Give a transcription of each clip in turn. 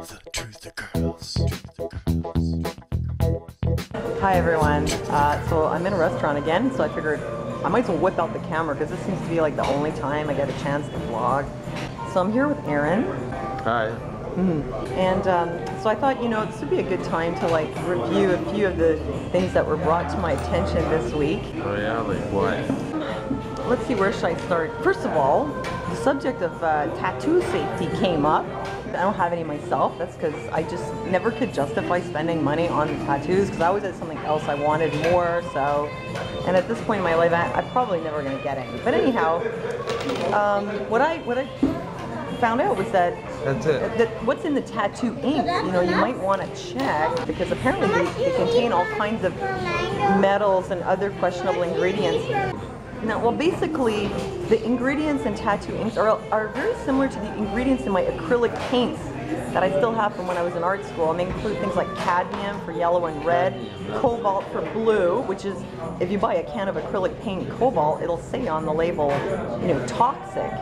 The truth occurs. Hi everyone. So I'm in a restaurant again, so I figured I might as well whip out the camera because this seems to be like the only time I get a chance to vlog. So I'm here with Aaron. Hi. And so I thought, this would be a good time to like review a few of the things that were brought to my attention this week. Oh yeah, like what? Let's see, where should I start? First of all, the subject of tattoo safety came up. I don't have any myself. That's because I just never could justify spending money on tattoos because I always had something else I wanted more. So, and at this point in my life, I'm probably never going to get any. But anyhow, what I found out was that That's it. that what's in the tattoo ink, you might want to check because apparently they contain all kinds of metals and other questionable ingredients. Now, well, basically, the ingredients in tattoo inks are very similar to the ingredients in my acrylic paints that I still have from when I was in art school. And they include things like cadmium for yellow and red, cobalt for blue, which is, if you buy a can of acrylic paint cobalt, it'll say on the label, toxic.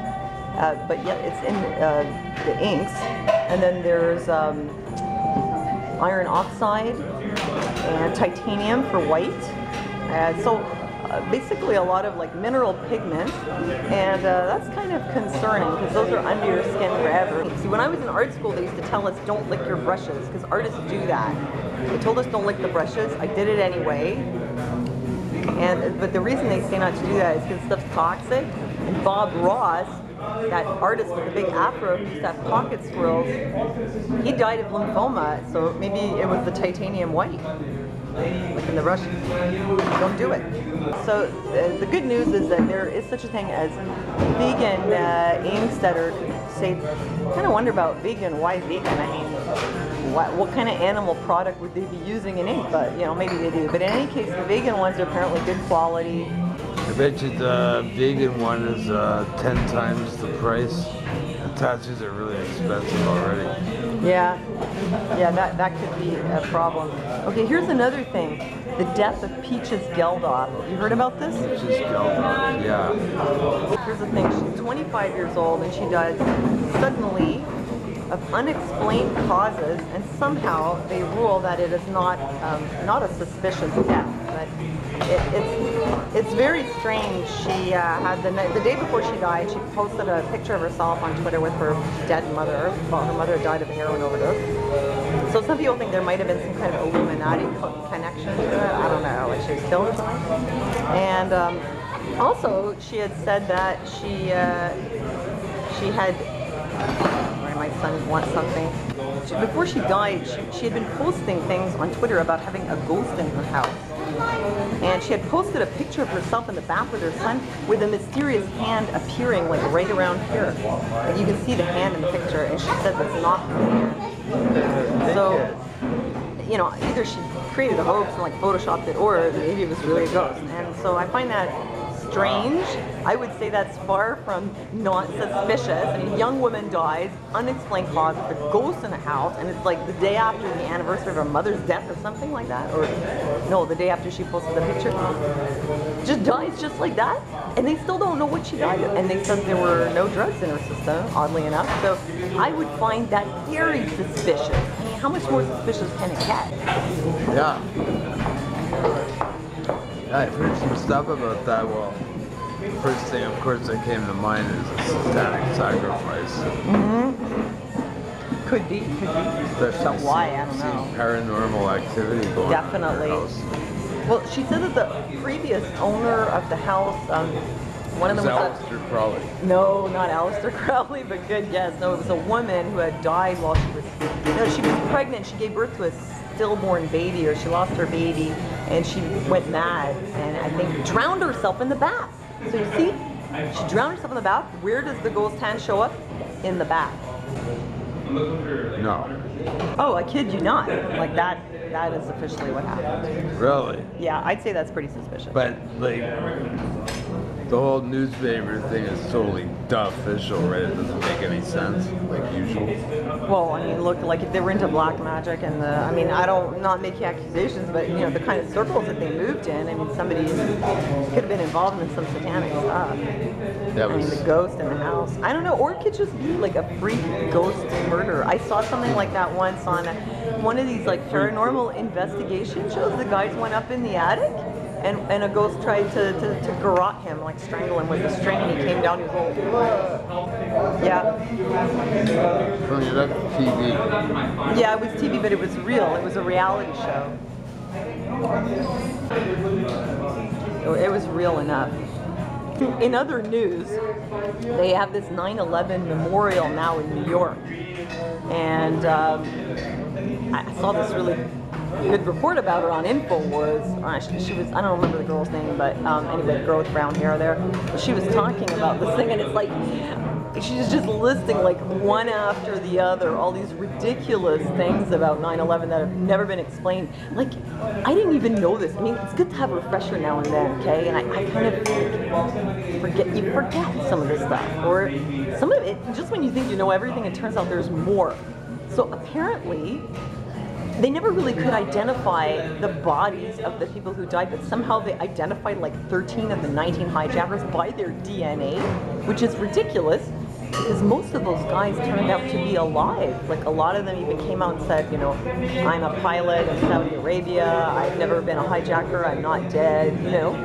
But yet it's in the inks. And then there's iron oxide and titanium for white. Basically a lot of like mineral pigments, and that's kind of concerning because those are under your skin forever. See, when I was in art school, they used to tell us don't lick your brushes because artists do that. They told us don't lick the brushes. I did it anyway, but the reason they say not to do that is because stuff's toxic. And Bob Ross, that artist with the big afro who used to have pocket squirrels, he died of lymphoma, so maybe it was the titanium white. Like in the Russian, don't do it. So the good news is that there is such a thing as vegan inks that are, say, kind of wonder about vegan. Why vegan? I mean, what kind of animal product would they be using in ink? But maybe they do. But in any case, the vegan ones are apparently good quality. I bet you the vegan one is 10 times the price. The tattoos are really expensive already. Yeah, that could be a problem. Okay, here's another thing. The death of Peaches Geldof. You heard about this? Peaches Geldof, yeah. Here's the thing. She's 25 years old and she dies suddenly of unexplained causes, and somehow they rule that it is not a suspicious death. But it's very strange. She had the day before she died, she posted a picture of herself on Twitter with her dead mother. Well, her mother died of a heroin overdose. So some people think there might have been some kind of Illuminati connection to it. I don't know, like she was killed or something. And also, she had said that she had. My son wants something. Before she died, she had been posting things on Twitter about having a ghost in her house. And she had posted a picture of herself in the bath with her son with a mysterious hand appearing like right around here. And you can see the hand in the picture, and she said that's not her hand. So, either she created a hoax and like photoshopped it, or maybe it was really a ghost. And so I find that strange. I would say that's far from not suspicious. I mean, young woman dies, unexplained cause, with a ghost in the house, and it's like the day after the anniversary of her mother's death or something like that, or no, the day after she posted the picture. Just dies just like that, and they still don't know what she died of. And they said there were no drugs in her system, oddly enough. So I would find that very suspicious. I mean, how much more suspicious can it get? Yeah. I've heard some stuff about that. Well, first thing, of course, that came to mind is a satanic sacrifice. Could be. Especially So why? I don't know. Paranormal activity going Definitely. on in her house. Well, she said that the previous owner of the house, one of them was Aleister Crowley. No, not Aleister Crowley, but good guess. No, it was a woman who had died while she was pregnant. She gave birth to a stillborn baby, or she lost her baby, and she went mad, and I think drowned herself in the bath. So you see, she drowned herself in the bath. Where does the ghost hand show up? In the bath. No. Oh, I kid you not. Like that is officially what happened. Really? Yeah, I'd say that's pretty suspicious. But like, The whole newspaper thing is totally official, right? It doesn't make any sense, like usual. Well, I mean, look, like if they were into black magic and I mean, I don't, not making accusations, but you know, the kind of circles that they moved in, I mean, somebody could have been involved in some satanic stuff. I mean, the ghost in the house. I don't know, or it could just be like a freak ghost murder. I saw something like that once on one of these like paranormal investigation shows. The guys went up in the attic and a ghost tried to garrote him, like strangle him with a string, and he came down, he was all, yeah. Oh, yeah, that's TV. Yeah, it was TV, but it was real. It was a reality show. It was real enough. In other news, they have this 9/11 memorial now in New York. And I saw this really good report about her on InfoWars. She was, I don't remember the girl's name, but anyway, the girl with brown hair there. But she was talking about this thing, and it's like, she's just listing like one after the other all these ridiculous things about 9/11 that have never been explained. Like, I didn't even know this. I mean, it's good to have a refresher now and then, okay? And I kind of forget some of this stuff, or some of it, just when you think you know everything, it turns out there's more. So apparently, they never really could identify the bodies of the people who died, but somehow they identified like 13 of the 19 hijackers by their DNA, which is ridiculous because most of those guys turned out to be alive. Like, a lot of them even came out and said, you know, I'm a pilot in Saudi Arabia, I've never been a hijacker, I'm not dead, you know.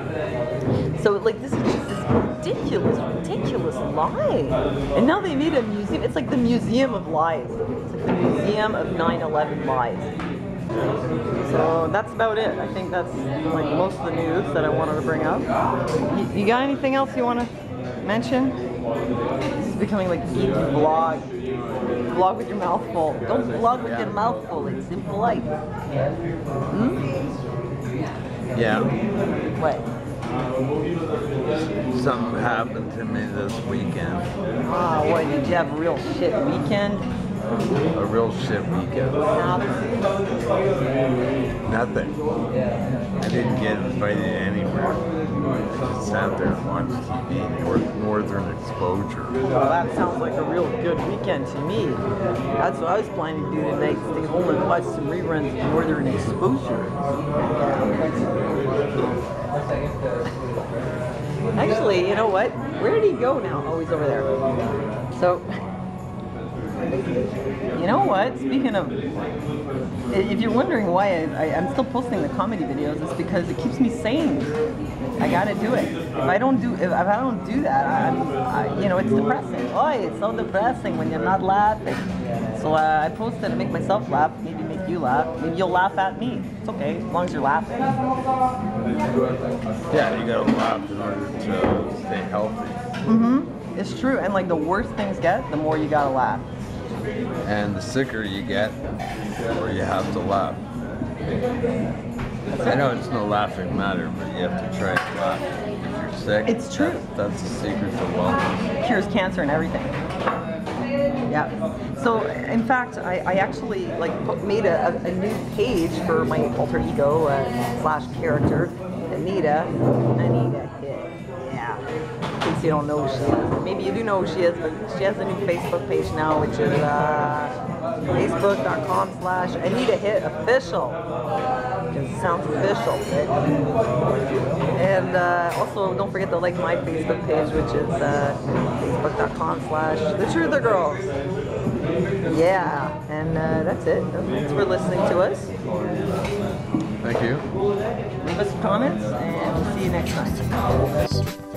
So like, this is just this ridiculous lie. And now they made a museum. It's like the Museum of Lies. It's like the Museum of 9/11 lies. So that's about it. I think that's like most of the news that I wanted to bring up. You got anything else you want to mention? This is becoming like geeky vlog. Vlog with your mouth full. Don't vlog with your mouth full. It's impolite. Hmm? Yeah. What? Something happened to me this weekend. Ah, what, did you have a real shit weekend? A real shit weekend. Nothing. I didn't get invited anywhere. I just sat there and watched TV, Northern Exposure. Well, that sounds like a real good weekend to me. That's what I was planning to do tonight, stay home and watch some reruns of Northern Exposure. Actually, you know what? Where did he go now? Oh, he's over there. So, you know what? Speaking of, if you're wondering why I'm still posting the comedy videos, it's because it keeps me sane. I gotta do it. If I don't do that, you know, it's depressing. Oh, it's so depressing when you're not laughing. So I posted to make myself laugh, maybe make you laugh. Maybe you'll laugh at me. It's okay, as long as you're laughing. Yeah, you gotta laugh in order to stay healthy. Mm-hmm. It's true. And like, the worse things get, the more you gotta laugh. And the sicker you get, the more you have to laugh. I know it's no laughing matter, but you have to try and laugh if you're sick. It's true. That's the secret to wellness. Cures cancer and everything. Yeah. So, in fact, I actually like made a new page for my alter ego / character, Anita Hit. Yeah. In case you don't know who she is. Maybe you do know who she is, but she has a new Facebook page now, which is facebook.com/Anita Hit Official. It sounds official, right? And also, don't forget to like my Facebook page, which is facebook.com/The Truther Girls. Yeah, and that's it. Thanks for listening to us. Thank you. Leave us comments, and we'll see you next time.